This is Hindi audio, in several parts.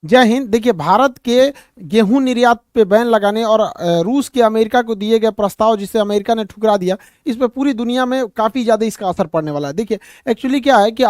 जय हिंद। देखिए, भारत के गेहूं निर्यात पे बैन लगाने और रूस के अमेरिका को दिए गए प्रस्ताव जिसे अमेरिका ने ठुकरा दिया, इस पे पूरी दुनिया में काफ़ी ज़्यादा इसका असर पड़ने वाला है। देखिए, एक्चुअली क्या है कि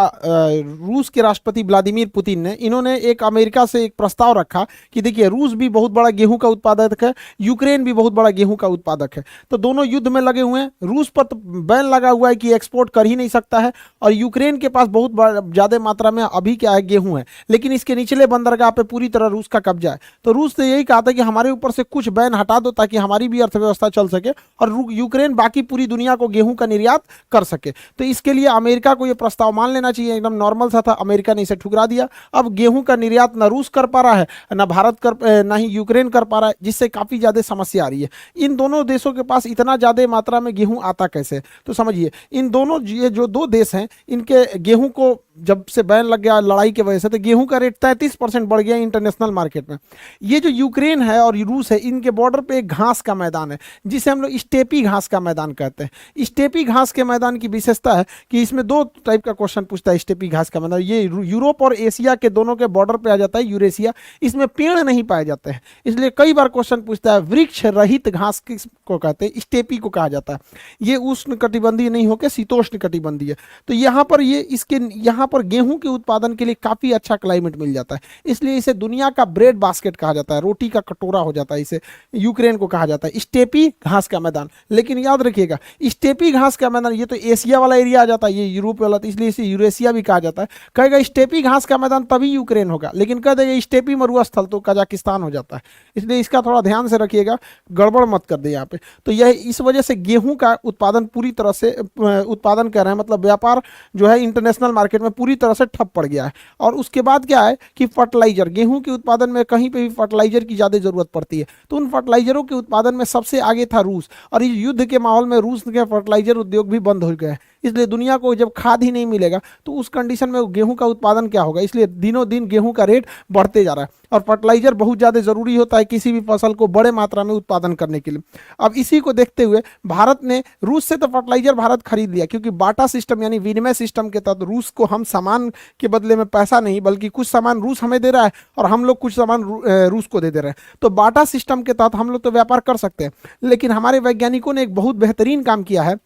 रूस के राष्ट्रपति व्लादिमीर पुतिन ने इन्होंने एक अमेरिका से एक प्रस्ताव रखा कि देखिए, रूस भी बहुत बड़ा गेहूं का उत्पादक है, यूक्रेन भी बहुत बड़ा गेहूं का उत्पादक है, तो दोनों युद्ध में लगे हुए हैं। रूस पर तो बैन लगा हुआ है कि एक्सपोर्ट कर ही नहीं सकता है, और यूक्रेन के पास बहुत ज़्यादा मात्रा में अभी क्या है, गेहूं है, लेकिन इसके निचले बंदरगाह पे पूरी तरह रूस का कब्जा है। तो रूस ने यही कहा था कि हमारे ऊपर से कुछ बैन हटा दो ताकि हमारी भी अर्थव्यवस्था चल सके और यूक्रेन बाकी पूरी दुनिया को गेहूं का निर्यात कर सके। तो इसके लिए अमेरिका को यह प्रस्ताव मान लेना चाहिए, एकदम नॉर्मल सा था, अमेरिका ने इसे ठुकरा दिया। अब गेहूं का निर्यात ना रूस कर पा रहा है, ना भारत कर, ना ही यूक्रेन कर पा रहा है, जिससे काफी ज्यादा समस्या आ रही है। इन दोनों देशों के पास इतना ज्यादा मात्रा में गेहूं आता कैसे? तो समझिए, इन दोनों ये जो दो देश हैं, इनके गेहूं को जब से बैन लग गया लड़ाई की वजह से, तो गेहूं का रेट 33% बढ़ गया इंटरनेशनल मार्केट में। ये जो यूक्रेन है और रूस है, इनके बॉर्डर पे एक घास का मैदान है जिसे हम लोग स्टेपी घास का मैदान कहते हैं। स्टेपी घास के मैदान की विशेषता है कि इसमें दो टाइप का क्वेश्चन पूछता है। स्टेपी घास का मैदान ये यूरोप और एशिया के दोनों के बॉर्डर पे आ जाता है, यूरेशिया। इसमें पेड़ नहीं पाए जाते हैं, इसलिए कई बार क्वेश्चन पूछता है वृक्ष रहित घास किसको कहते हैं? स्टेपी को कहा जाता है। ये उष्ण कटिबंधीय नहीं होकर शीतोष्ण कटिबंधीय। तो यहाँ पर ये इसके यहाँ पर गेहूं के उत्पादन के लिए काफी अच्छा क्लाइमेट मिल जाता है, इसलिए इसे दुनिया का ब्रेड बास्केट कहा जाता है, रोटी का कटोरा हो जाता है। इसे यूक्रेन को कहा जाता है स्टेपी घास का मैदान। लेकिन याद रखिएगा, स्टेपी घास का मैदान ये तो एशिया वाला एरिया आ जाता है, ये यूरोप वाला, तो इसलिए इसे यूरेशिया भी कहा जाता है। कहेगा स्टेपी घास का मैदान तभी यूक्रेन होगा, लेकिन कह देगा स्टेपी मरुस्थल तो कजाकिस्तान हो जाता है। इसलिए इसका थोड़ा ध्यान से रखिएगा, गड़बड़ मत कर दे यहाँ पे। तो यह इस वजह से गेहूं का उत्पादन पूरी तरह से उत्पादन कर रहे हैं, मतलब व्यापार जो है इंटरनेशनल मार्केट में पूरी तरह से ठप पड़ गया है। और उसके बाद क्या है कि फर्टिलाइजर, गेहूं के उत्पादन में कहीं पे भी फर्टिलाइजर की ज़्यादा जरूरत पड़ती है, तो उन फर्टिलाइजरों के उत्पादन में सबसे आगे था रूस। और इस युद्ध के माहौल में रूस के फर्टिलाइजर उद्योग भी बंद हो गए हैं, इसलिए दुनिया को जब खाद ही नहीं मिलेगा तो उस कंडीशन में गेहूं का उत्पादन क्या होगा? इसलिए दिनों दिन गेहूं का रेट बढ़ते जा रहा है। और फर्टिलाइजर बहुत ज़्यादा जरूरी होता है किसी भी फसल को बड़े मात्रा में उत्पादन करने के लिए। अब इसी को देखते हुए भारत ने रूस से तो फर्टिलाइजर भारत खरीद लिया, क्योंकि बाटा सिस्टम यानी विनिमय सिस्टम के तहत रूस को हम सामान के बदले में पैसा नहीं, बल्कि कुछ सामान रूस हमें दे रहा है और हम लोग कुछ सामान रूस को दे रहे हैं। तो बाटा सिस्टम के तहत हम लोग तो व्यापार कर सकते हैं। लेकिन हमारे वैज्ञानिकों ने एक बहुत बेहतरीन काम किया है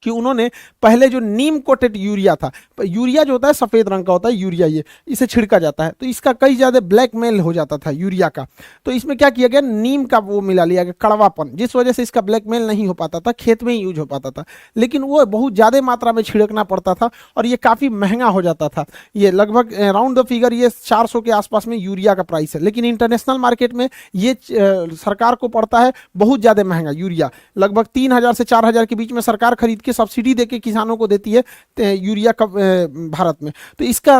कि उन्होंने पहले जो नीम कोटेड यूरिया था, यूरिया जो होता है सफ़ेद रंग का होता है यूरिया, ये इसे छिड़का जाता है, तो इसका कई ज़्यादा ब्लैकमेल हो जाता था यूरिया का। तो इसमें क्या किया गया, नीम का वो मिला लिया गया, कड़वापन, जिस वजह से इसका ब्लैकमेल नहीं हो पाता था, खेत में ही यूज हो पाता था। लेकिन वो बहुत ज़्यादा मात्रा में छिड़कना पड़ता था और ये काफ़ी महंगा हो जाता था। ये लगभग राउंड द फिगर ये 400 के आसपास में यूरिया का प्राइस है। लेकिन इंटरनेशनल मार्केट में ये सरकार को पड़ता है बहुत ज़्यादा महंगा यूरिया, लगभग 3000 से 4000 के बीच में सरकार खरीद के सब्सिडी देके किसानों को देती है यूरिया का भारत में। तो इसका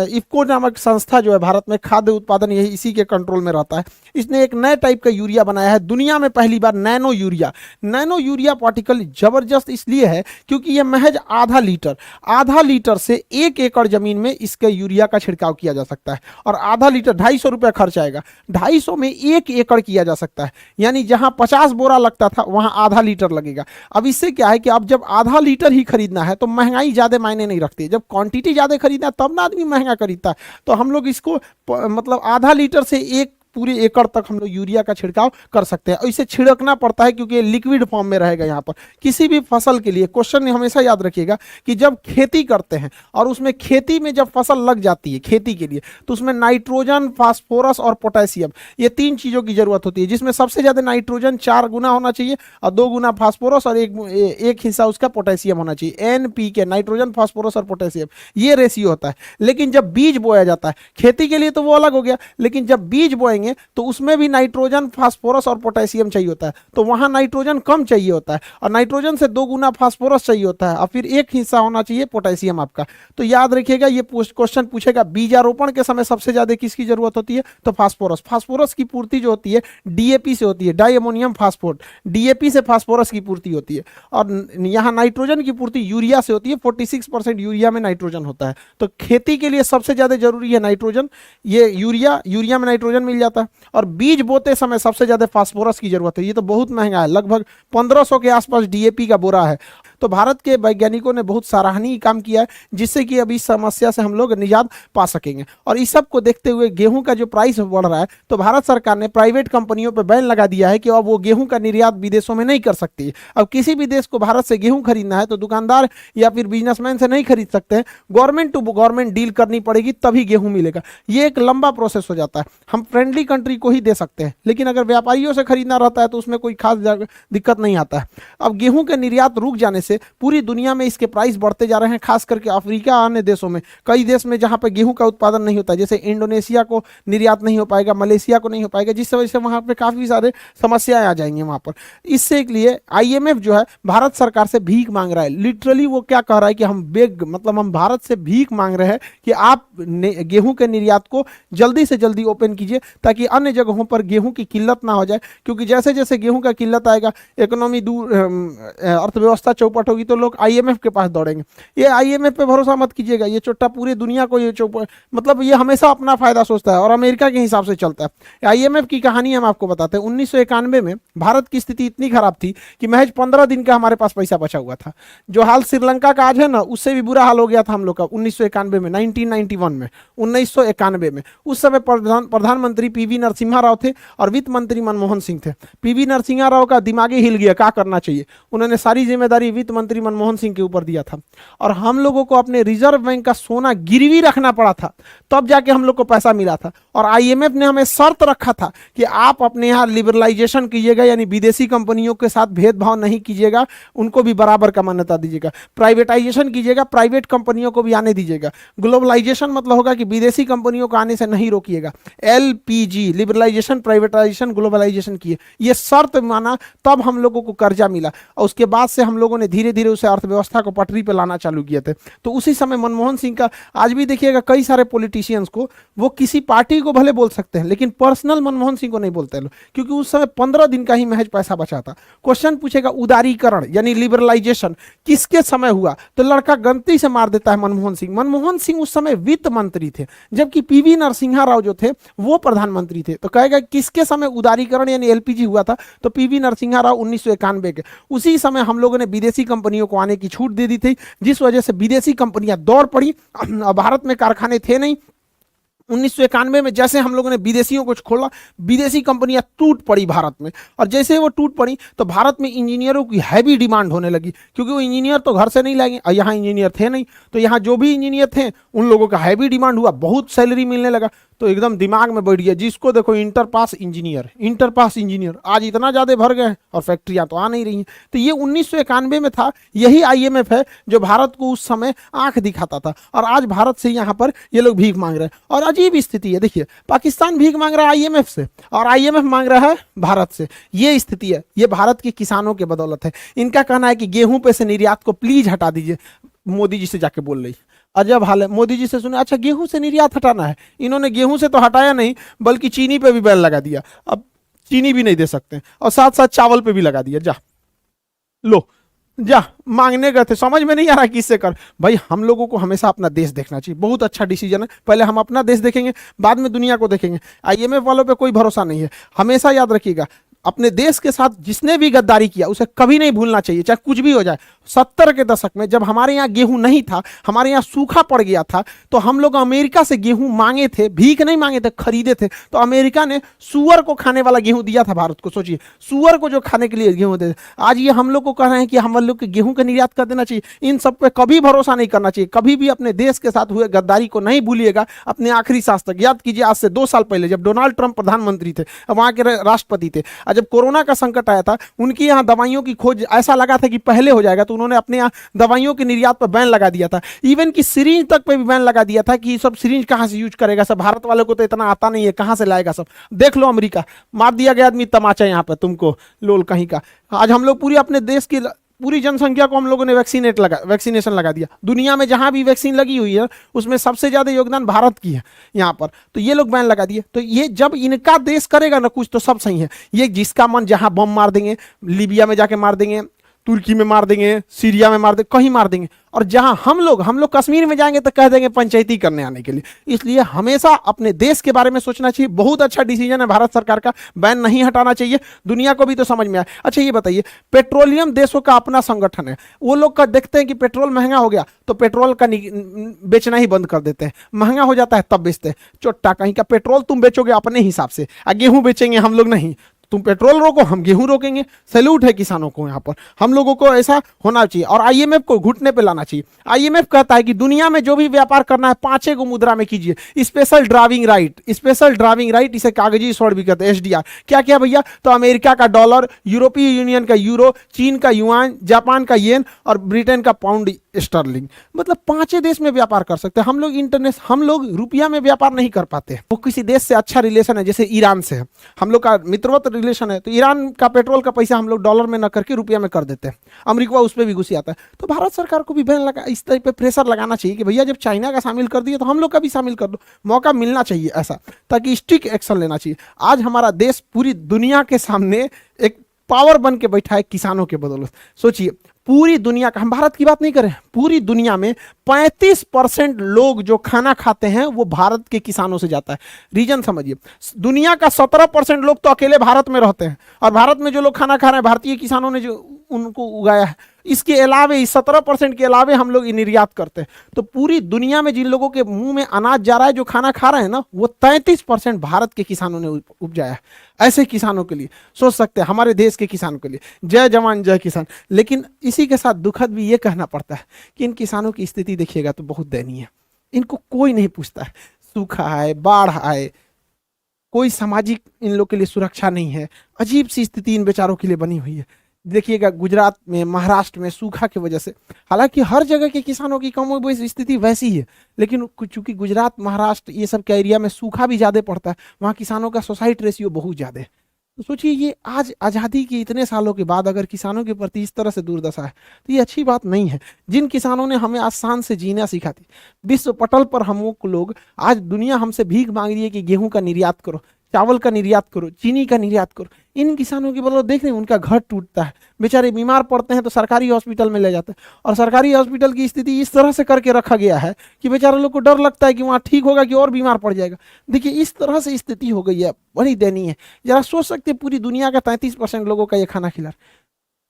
इफको नामक संस्था जो है भारत में खाद्य उत्पादन यही इसी के कंट्रोल में रहता है। इसने एक नए टाइप का यूरिया बनाया है, दुनिया में पहली बार nano urea. Nano urea particle जबरदस्त इसलिए है क्योंकि यह महज आधा लीटर से 1 एकड़ जमीन में इसके यूरिया का छिड़काव किया जा सकता है। और आधा लीटर 250 रुपये खर्च आएगा, 250 में 1 एकड़ किया जा सकता है, यानी जहां 50 बोरा लगता था वहां आधा लीटर लगेगा। अब इससे क्या है कि अब जब आधा लीटर ही खरीदना है तो महंगाई ज़्यादा मायने नहीं रखती, जब क्वांटिटी ज़्यादा खरीदना है तब ना आदमी महंगा खरीदता है। तो हम लोग इसको मतलब आधा लीटर से एक पूरे एकड़ तक हम लोग यूरिया का छिड़काव कर सकते हैं। और इसे छिड़कना पड़ता है क्योंकि लिक्विड फॉर्म में रहेगा। यहाँ पर किसी भी फसल के लिए क्वेश्चन हमेशा याद रखिएगा कि जब खेती करते हैं और उसमें खेती में जब फसल लग जाती है खेती के लिए, तो उसमें नाइट्रोजन, फास्फोरस और पोटेशियम, ये 3 चीज़ों की जरूरत होती है, जिसमें सबसे ज़्यादा नाइट्रोजन 4 गुना होना चाहिए और 2 गुना फास्फोरस और एक हिस्सा उसका पोटेशियम होना चाहिए। NPK, नाइट्रोजन, फास्फोरस और पोटेशियम, ये रेशियो होता है। लेकिन जब बीज बोया जाता है खेती के लिए तो वो अलग हो गया, लेकिन जब बीज बोएंगे तो उसमें भी नाइट्रोजन, फास्फोरस और पोटेशियम चाहिए होता है। तो वहां नाइट्रोजन कम चाहिए होता है और नाइट्रोजन से 2 गुना फास्फोरस चाहिए होता है और फिर एक हिस्सा होना चाहिए पोटेशियम आपका। तो याद रखिएगा, ये क्वेश्चन पूछेगा बीजारोपण के समय सबसे ज्यादा किसकी जरूरत होती है? तो फास्फोरस। फास्फोरस की पूर्ति जो होती है DAP से होती है, डाई अमोनियम फास्फोट। DAP से फास्फोरस की पूर्ति होती है और यहाँ नाइट्रोजन की पूर्ति यूरिया से होती है। 46% यूरिया में नाइट्रोजन होता है। तो खेती के लिए सबसे ज्यादा जरूरी है नाइट्रोजन, ये यूरिया में नाइट्रोजन मिल जाता है। और बीज बोते समय सबसे ज्यादा फास्फोरस की जरूरत है। ये तो बहुत महंगा है, लगभग 1500 के आसपास DAP का बोरा है। तो भारत के वैज्ञानिकों ने बहुत सराहनीय काम किया है, जिससे कि अभी इस समस्या से हम लोग निजात पा सकेंगे। और इस सब को देखते हुए गेहूं का जो प्राइस बढ़ रहा है, तो भारत सरकार ने प्राइवेट कंपनियों पर बैन लगा दिया है कि अब वो गेहूं का निर्यात विदेशों में नहीं कर सकती। अब किसी भी देश को भारत से गेहूं खरीदना है तो दुकानदार या फिर बिजनेसमैन से नहीं खरीद सकते हैं, गवर्नमेंट टू गवर्नमेंट डील करनी पड़ेगी, तभी गेहूं मिलेगा। ये एक लंबा प्रोसेस हो जाता है। हम फ्रेंडली कंट्री को ही दे सकते हैं, लेकिन अगर व्यापारियों से खरीदना रहता है तो उसमें कोई खास दिक्कत नहीं आता है। अब गेहूं के निर्यात रुक जाने से पूरी दुनिया में इसके प्राइस बढ़ते जा रहे हैं, खास करके अफ्रीका अन्य देशों में, कई देश में जहां पर गेहूं का उत्पादन नहीं होता, जैसे इंडोनेशिया को निर्यात नहीं हो पाएगा, मलेशिया को नहीं हो पाएगा, जिस वजह से वहां पे काफी सारे समस्याएं आ जाएंगी वहां पर। इससे के लिए आईएमएफ जो है भारत सरकार से भीख मांग रहा है। लिटरली वो क्या कह रहा है कि हम मतलब हम भारत से भीख मांग रहे हैं कि आप गेहूं के निर्यात को जल्दी से जल्दी ओपन कीजिए, ताकि अन्य जगहों पर गेहूं की किल्लत ना हो जाए। क्योंकि जैसे जैसे गेहूं का किल्लत आएगा, इकोनॉमी दूर, अर्थव्यवस्था चौपट होगी, तो लोग आईएमएफ के पास दौड़ेंगे। ये आईएमएफ पे भरोसा मत कीजिएगा, ये चोट्टा पूरी दुनिया को ये मतलब ये हमेशा अपना फायदा सोचता है और अमेरिका के हिसाब से चलता है। आईएमएफ की कहानी हम आपको बताते हैं। 1991 में भारत की स्थिति इतनी खराब थी कि महज 15 दिन का हमारे पास पैसा बचा हुआ था। जो हाल श्रीलंका का आज है ना, उससे भी बुरा हाल हो गया था हम लोग का 1991 में, 1991 में, 1991 में। उस समय प्रधानमंत्री पीवी नरसिम्हा राव थे और वित्त मंत्री मनमोहन सिंह थे। पीवी नरसिम्हा राव का दिमाग ही हिल गया, क्या करना चाहिए। उन्होंने सारी जिम्मेदारी वित्त मंत्री मनमोहन सिंह के ऊपर दिया था और हम लोगों को अपने रिजर्व बैंक का सोना गिरवी रखना पड़ा था, तब जाके हम लोग को पैसा मिला था। और आईएमएफ ने हमें शर्त रखा था कि आप अपने यहाँ लिबरलाइजेशन कीजिएगा, यानी विदेशी कंपनियों के साथ भेदभाव नहीं कीजिएगा, उनको भी बराबर का मान्यता दीजिएगा। प्राइवेटाइजेशन कीजिएगा, प्राइवेट कंपनियों को भी आने दीजिएगा। ग्लोबलाइजेशन मतलब होगा कि विदेशी कंपनियों को आने से नहीं रोकिएगा। एलपीजी, लिबरलाइजेशन, प्राइवेटाइजेशन, ग्लोबलाइजेशन किए, ये शर्त माना, तब हम लोगों को कर्जा मिला। और उसके बाद से हम लोगों ने धीरे धीरे उसे अर्थव्यवस्था को पटरी पर लाना चालू किए थे। तो उसी समय मनमोहन सिंह का, आज भी देखिएगा कई सारे पॉलिटिशियंस को, वो किसी पार्टी को भले बोल सकते हैं, लेकिन पर्सनल मनमोहन सिंह को नहीं बोलते लोग, क्योंकि उस समय 15 दिन का ही महज पैसा बचा था। क्वेश्चन पूछेगा उदारीकरण यानी लिबरलाइजेशन किसके समय हुआ, तो लड़का गलती से मार देता है मनमोहन सिंह। मनमोहन सिंह उस समय वित्त मंत्री थे, जबकि पीवी नरसिम्हा राव जो थे वो प्रधानमंत्री थे। तो कहेगा किसके समय उदारीकरण यानी एलपीजी हुआ था, तो पीवी नरसिम्हा राव 1991 के। उसी समय हम लोगों ने विदेशी कंपनियों को आने की छूट दे दी थी, जिस वजह से विदेशी कंपनियां दौड़ पड़ी। भारत में कारखाने थे नहीं। 1991 में जैसे हम लोगों ने विदेशियों को खोला, विदेशी कंपनियां टूट पड़ी भारत में। और जैसे वो टूट पड़ी तो भारत में इंजीनियरों की हैवी डिमांड होने लगी, क्योंकि वो इंजीनियर तो घर से नहीं लाएंगे, और यहाँ इंजीनियर थे नहीं, तो यहाँ जो भी इंजीनियर थे उन लोगों का हैवी डिमांड हुआ, बहुत सैलरी मिलने लगा। तो एकदम दिमाग में बैठ गया, जिसको देखो इंटर पास इंजीनियर आज इतना ज़्यादा भर गए और फैक्ट्रियाँ तो आ नहीं रही हैं। तो ये 1991 में था। यही आईएमएफ है जो भारत को उस समय आंख दिखाता था, और आज भारत से यहाँ पर ये लोग भीख मांग रहे हैं। और अजीब स्थिति है, देखिए पाकिस्तान भीख मांग रहा है आईएमएफ से और आईएमएफ मांग रहा है भारत से। ये स्थिति है, ये भारत के किसानों के बदौलत है। इनका कहना है कि गेहूं पे से निर्यात को प्लीज हटा दीजिए। मोदी जी से जाके बोल रही, अजब हाल है। मोदी जी से सुने, अच्छा गेहूं से निर्यात हटाना है। इन्होंने गेहूं से तो हटाया नहीं, बल्कि चीनी पे भी बैन लगा दिया। अब चीनी भी नहीं दे सकते, और साथ साथ चावल पे भी लगा दिया। जा लो, जा मांगने गए थे, समझ में नहीं आ रहा किससे कर। भाई हम लोगों को हमेशा अपना देश देखना चाहिए, बहुत अच्छा डिसीजन है। पहले हम अपना देश देखेंगे, बाद में दुनिया को देखेंगे। आईएमएफ वालों पे कोई भरोसा नहीं है। हमेशा याद रखिएगा, अपने देश के साथ जिसने भी गद्दारी किया उसे कभी नहीं भूलना चाहिए, चाहे कुछ भी हो जाए। 70 के दशक में जब हमारे यहाँ गेहूं नहीं था, हमारे यहाँ सूखा पड़ गया था, तो हम लोग अमेरिका से गेहूं मांगे थे, भीख नहीं मांगे थे, खरीदे थे। तो अमेरिका ने सुअर को खाने वाला गेहूं दिया था भारत को। सोचिए, सुअर को जो खाने के लिए गेहूं दे। आज ये हम लोग को कह रहे हैं कि हम लोग के गेहूं का निर्यात कर देना चाहिए। इन सब पे कभी भरोसा नहीं करना चाहिए। कभी भी अपने देश के साथ हुए गद्दारी को नहीं भूलिएगा, अपने आखिरी सांस तक। याद कीजिए, आज से 2 साल पहले जब डोनाल्ड ट्रंप प्रधानमंत्री थे, वहां के राष्ट्रपति थे, जब कोरोना का संकट आया था, उनकी यहाँ दवाइयों की खोज ऐसा लगा था कि पहले हो जाएगा, तो उन्होंने अपने यहाँ दवाइयों के निर्यात पर बैन लगा दिया था। इवन कि सिरिंज तक पे भी बैन लगा दिया था कि सब सिरिंज कहां से यूज करेगा, सब भारत वालों को तो इतना आता नहीं है, कहां से लाएगा सब। देख लो अमेरिका, मार दिया गया आदमी तमाचा यहाँ पे तुमको, लोल कहीं का। आज हम लोग पूरी अपने देश की पूरी जनसंख्या को हम लोगों ने वैक्सीनेशन लगा दिया। दुनिया में जहां भी वैक्सीन लगी हुई है उसमें सबसे ज्यादा योगदान भारत की है यहाँ पर। तो ये लोग बैन लगा दिए। तो ये जब इनका देश करेगा ना कुछ, तो सब सही है। ये जिसका मन जहां बम मार देंगे, लीबिया में जाके मार देंगे, तुर्की में मार देंगे, सीरिया में मार देंगे, कहीं मार देंगे। और जहां हम लोग कश्मीर में जाएंगे तो कह देंगे पंचायती करने आने के लिए। इसलिए हमेशा अपने देश के बारे में सोचना चाहिए। बहुत अच्छा डिसीजन है भारत सरकार का, बैन नहीं हटाना चाहिए। दुनिया को भी तो समझ में आए। अच्छा ये बताइए, पेट्रोलियम देशों का अपना संगठन है, वो लोग का देखते हैं कि पेट्रोल महंगा हो गया तो पेट्रोल का बेचना ही बंद कर देते हैं। महंगा हो जाता है तब बेचते हैं। चोट्टा कहीं का, पेट्रोल तुम बेचोगे अपने हिसाब से, गेहूं बेचेंगे हम लोग नहीं। तुम पेट्रोल रोको, हम गेहूं रोकेंगे। सैल्यूट है किसानों को। यहाँ पर हम लोगों को ऐसा होना चाहिए और आईएमएफ को घुटने पे लाना चाहिए। आईएमएफ कहता है कि दुनिया में जो भी व्यापार करना है 5 गो मुद्रा में कीजिए। Special driving right, special driving right, इसे कागजी स्वर्ण भी कहते हैं, एसडीआर। क्या क्या भैया? तो अमेरिका का डॉलर, यूरोपीय यूनियन का यूरो, चीन का युआन, जापान का येन और ब्रिटेन का पाउंड स्टर्लिंग। मतलब 5 देश में व्यापार कर सकते हैं हम लोग। हम लोग रुपया में व्यापार नहीं कर पाते। वो किसी देश से अच्छा रिलेशन है, जैसे ईरान से है हम लोग का मित्रवत रिलेशन है, तो ईरान का पेट्रोल का पैसा हम लोग डॉलर में न करके रुपया में कर देते हैं। अमेरिका उस पर भी घुसी आता है। तो भारत सरकार को भी बैन लगा, इस तरह पे प्रेशर लगाना चाहिए कि भैया जब चाइना का शामिल कर दिया तो हम लोग का भी शामिल कर दो। मौका मिलना चाहिए ऐसा, ताकि स्ट्रिक्ट एक्शन लेना चाहिए। आज हमारा देश पूरी दुनिया के सामने एक पावर बन के बैठा है किसानों के बदौलत। सोचिए, पूरी दुनिया का, हम भारत की बात नहीं करें, पूरी दुनिया में 35% लोग जो खाना खाते हैं वो भारत के किसानों से जाता है। रीजन समझिए, दुनिया का 17% लोग तो अकेले भारत में रहते हैं, और भारत में जो लोग खाना खा रहे हैं भारतीय किसानों ने जो उनको उगाया है। इसके अलावे, इस 17% के अलावे हम लोग निर्यात करते हैं। तो पूरी दुनिया में जिन लोगों के मुंह में अनाज जा रहा है, जो खाना खा रहे हैं ना, वो 33% भारत के किसानों ने उपजाया है। ऐसे किसानों के लिए सोच सकते हैं, हमारे देश के किसानों के लिए जय जवान जय किसान। लेकिन इसी के साथ दुखद भी ये कहना पड़ता है कि इन किसानों की स्थिति देखिएगा तो बहुत दयनीय है। इनको कोई नहीं पूछता है। सूखा आए, बाढ़ आए, कोई सामाजिक इन लोग के लिए सुरक्षा नहीं है। अजीब सी स्थिति इन बेचारों के लिए बनी हुई है। देखिएगा गुजरात में, महाराष्ट्र में सूखा की वजह से, हालांकि हर जगह के किसानों की कमोबेश स्थिति वैसी ही है, लेकिन चूंकि गुजरात, महाराष्ट्र ये सब के एरिया में सूखा भी ज़्यादा पड़ता है, वहाँ किसानों का सुसाइड रेशियो बहुत ज़्यादा है। तो सोचिए, ये आज आज़ादी के इतने सालों के बाद अगर किसानों के प्रति इस तरह से दुर्दशा है तो ये अच्छी बात नहीं है। जिन किसानों ने हमें आसान से जीना सिखा थी, विश्व पटल पर हम लोग, आज दुनिया हमसे भीख मांग रही है कि गेहूं का निर्यात करो, चावल का निर्यात करो, चीनी का निर्यात करो। इन किसानों के बदौलत देख रहे हैं उनका घर टूटता है। बेचारे बीमार पड़ते हैं तो सरकारी हॉस्पिटल में ले जाते हैं, और सरकारी हॉस्पिटल की स्थिति इस तरह से करके रखा गया है कि बेचारे लोग को डर लगता है कि वहाँ ठीक होगा कि और बीमार पड़ जाएगा। देखिए, इस तरह से स्थिति हो गई है, बड़ी दयनीय है। जरा सोच सकते हैं, पूरी दुनिया का 33% लोगों का ये खाना खिला,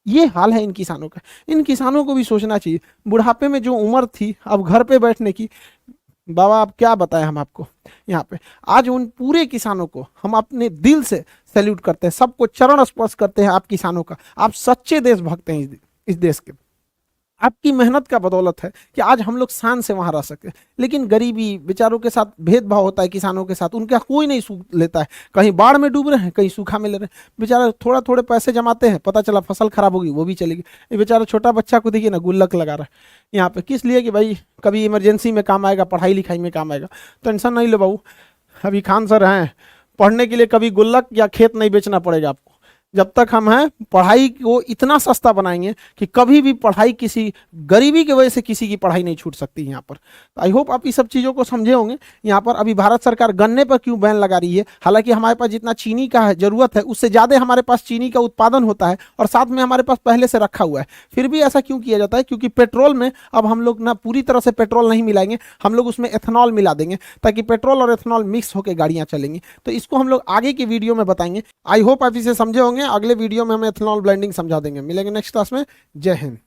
ये हाल है इन किसानों का। इन किसानों को भी सोचना चाहिए। बुढ़ापे में जो उम्र थी अब घर पे बैठने की, बाबा आप क्या बताएं हम आपको। यहाँ पे आज उन पूरे किसानों को हम अपने दिल से सैल्यूट करते हैं, सबको चरण स्पर्श करते हैं। आप किसानों का, आप सच्चे देशभक्त हैं इस देश के। आपकी मेहनत का बदौलत है कि आज हम लोग शान से वहां रह सकते हैं। लेकिन गरीबी, बेचारों के साथ भेदभाव होता है किसानों के साथ, उनका कोई नहीं सूख लेता है। कहीं बाढ़ में डूब रहे हैं, कहीं सूखा में ले रहे हैं। बेचारा थोड़ा थोड़े पैसे जमाते हैं, पता चला फसल खराब होगी, वो भी चलेगी। ये बेचारा छोटा बच्चा को देखिए ना, गुल्लक लगा रहा है यहाँ पे, किस लिए? कि भाई कभी इमरजेंसी में काम आएगा, पढ़ाई लिखाई में काम आएगा। टेंशन नहीं लो बाबू, अभी खान सर हैं, पढ़ने के लिए कभी गुल्लक या खेत नहीं बेचना पड़ेगा आपको। जब तक हम हैं, पढ़ाई को इतना सस्ता बनाएंगे कि कभी भी पढ़ाई, किसी गरीबी की वजह से किसी की पढ़ाई नहीं छूट सकती यहाँ पर। आई होप आप इस सब चीज़ों को समझे होंगे। यहाँ पर अभी भारत सरकार गन्ने पर क्यों बैन लगा रही है? हालांकि हमारे पास जितना चीनी का जरूरत है उससे ज़्यादा हमारे पास चीनी का उत्पादन होता है, और साथ में हमारे पास पहले से रखा हुआ है। फिर भी ऐसा क्यों किया जाता है? क्योंकि पेट्रोल में अब हम लोग ना पूरी तरह से पेट्रोल नहीं मिलाएंगे, हम लोग उसमें एथेनॉल मिला देंगे, ताकि पेट्रोल और एथेनॉल मिक्स होकर गाड़ियाँ चलेंगी। तो इसको हम लोग आगे की वीडियो में बताएंगे। आई होप आप इसे समझे होंगे। अगले वीडियो में हम एथेनॉल ब्लेंडिंग समझा देंगे। मिलेंगे नेक्स्ट क्लास में। जय हिंद।